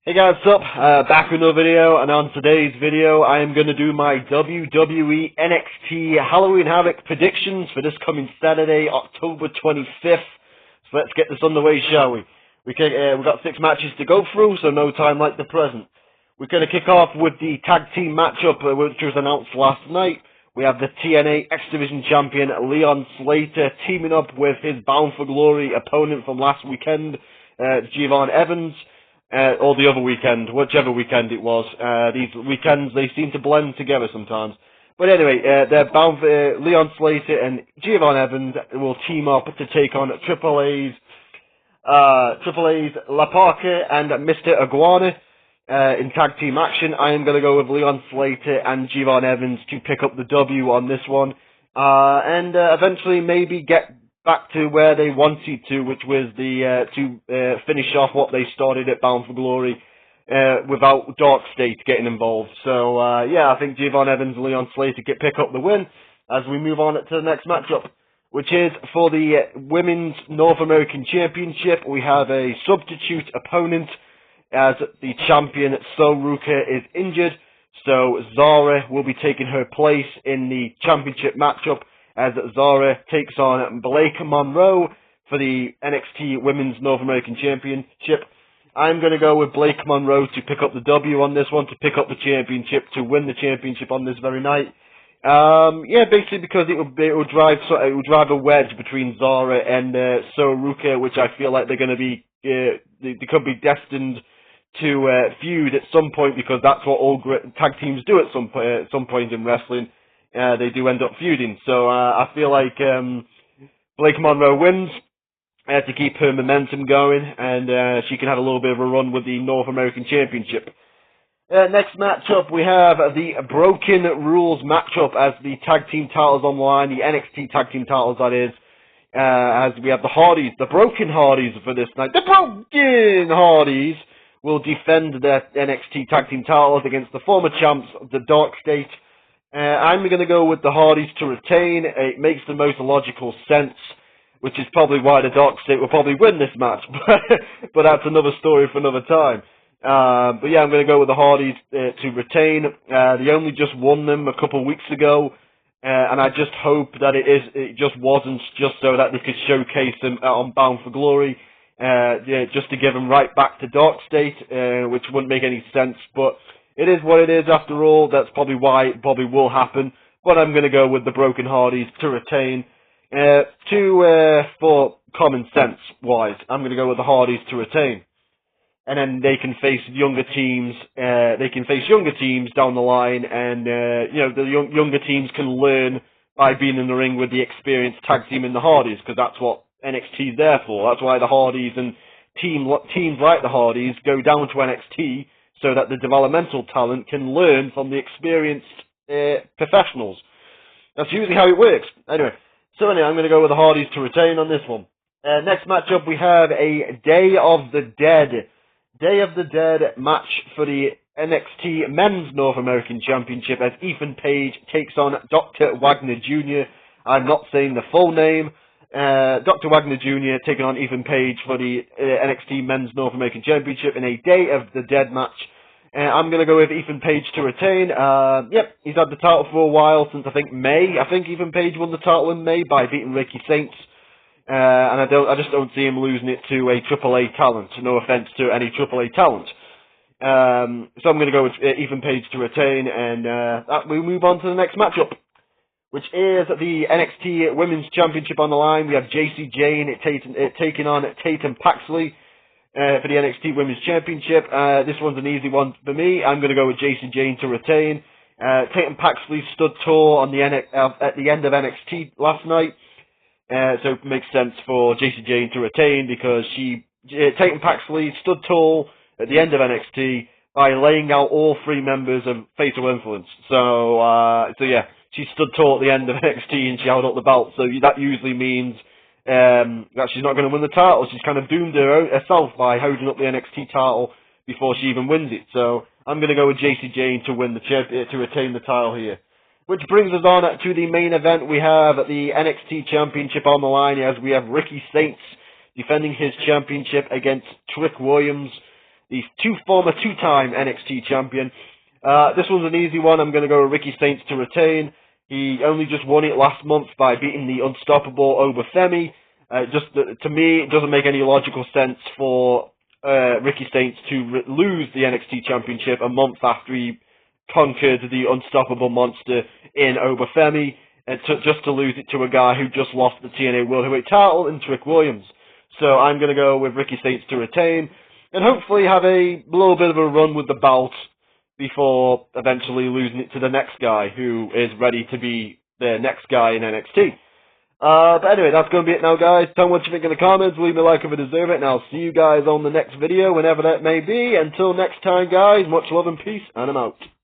Hey guys, what's up? Back with another video, and on today's video I am going to do my WWE NXT Halloween Havoc predictions for this coming Saturday, October 25th. So let's get this underway, shall we? We've got 6 matches to go through, so no time like the present. We're going to kick off with the tag team matchup, which was announced last night. We have the TNA X Division champion Leon Slater teaming up with his Bound for Glory opponent from last weekend, Javon Evans. Or the other weekend, whichever weekend it was. These weekends, they seem to blend together sometimes. But anyway, they're bound for Leon Slater and Javon Evans will team up to take on Triple A's La Parca and Mr. Iguana in tag team action. I am going to go with Leon Slater and Javon Evans to pick up the W on this one. And eventually maybe get back to where they wanted to, which was to finish off what they started at Bound for Glory without Dark State getting involved. So yeah, I think Javon Evans and Leon Slater pick up the win as we move on to the next matchup, which is for the Women's North American Championship. We have a substitute opponent as the champion Soruka is injured, so Zara will be taking her place in the championship matchup, as Zara takes on Blake Monroe for the NXT Women's North American Championship. I'm going to go with Blake Monroe to pick up the W on this one, to pick up the championship, to win the championship on this very night. Yeah, basically because it will drive a wedge between Zara and Soruka, which I feel like they're going to be they could be destined to feud at some point, because that's what all tag teams do at some point in wrestling. They do end up feuding. So I feel like Blake Monroe wins to keep her momentum going, and she can have a little bit of a run with the North American Championship. Next matchup, we have the Broken Rules matchup as the tag team titles on the line, the NXT tag team titles, that is. As we have the Hardys, the Broken Hardys for this night. The Broken Hardys will defend their NXT tag team titles against the former champs, the Dark State. I'm going to go with the Hardys to retain. It makes the most logical sense, which is probably why the Dark State will probably win this match. But that's another story for another time. But yeah, I'm going to go with the Hardys to retain. They only just won them a couple of weeks ago, and I just hope that it just wasn't just so that they could showcase them on Bound for Glory, just to give them right back to Dark State, which wouldn't make any sense. But it is what it is after all. That's probably why it probably will happen. But I'm going to go with the Broken Hardys to retain. For common sense wise, I'm going to go with the Hardys to retain. And then they can face younger teams. They can face younger teams down the line, and the younger teams can learn by being in the ring with the experienced tag team in the Hardys, because that's what NXT is there for. That's why the Hardys and teams like the Hardys go down to NXT, so that the developmental talent can learn from the experienced professionals. That's usually how it works. Anyway, I'm going to go with the Hardys to retain on this one. Next matchup, we have a Day of the Dead match for the NXT Men's North American Championship, as Ethan Page takes on Dr. Wagner Jr. I'm not saying the full name. Dr. Wagner Jr. taking on Ethan Page for the NXT Men's North American Championship in a Day of the Dead match. I'm going to go with Ethan Page to retain. Yep, he's had the title for a while, since I think May. I think Ethan Page won the title in May by beating Ricky Saints. And I just don't see him losing it to a AAA talent. No offense to any AAA talent. So I'm going to go with Ethan Page to retain, and we move on to the next matchup, which is the NXT Women's Championship on the line. We have Jacy Jayne taking on Tatum Paxley for the NXT Women's Championship. This one's an easy one for me. I'm going to go with Jacy Jayne to retain. Tatum Paxley stood tall on at the end of NXT last night, so it makes sense for Jacy Jayne to retain, because Tatum Paxley stood tall at the end of NXT by laying out all 3 members of Fatal Influence. So yeah, she stood tall at the end of NXT and she held up the belt. So that usually means that she's not going to win the title. She's kind of doomed herself by holding up the NXT title before she even wins it. So I'm going to go with Jacy Jayne to win to retain the title here. Which brings us on to the main event. We have the NXT Championship on the line, as we have Ricky Saints defending his championship against Trick Williams, the former two-time NXT champion. This one's an easy one. I'm going to go with Ricky Saints to retain. He only just won it last month by beating the unstoppable Obafemi. To me, it doesn't make any logical sense for Ricky Saints to lose the NXT championship a month after he conquered the unstoppable monster in Obafemi, and just to lose it to a guy who just lost the TNA World Heavyweight title in Trick Williams. So I'm going to go with Ricky Saints to retain, and hopefully have a little bit of a run with the belt before eventually losing it to the next guy who is ready to be the next guy in NXT. But anyway, that's going to be it now, guys. Tell me what you think in the comments. Leave me a like if you deserve it, and I'll see you guys on the next video, whenever that may be. Until next time, guys, much love and peace, and I'm out.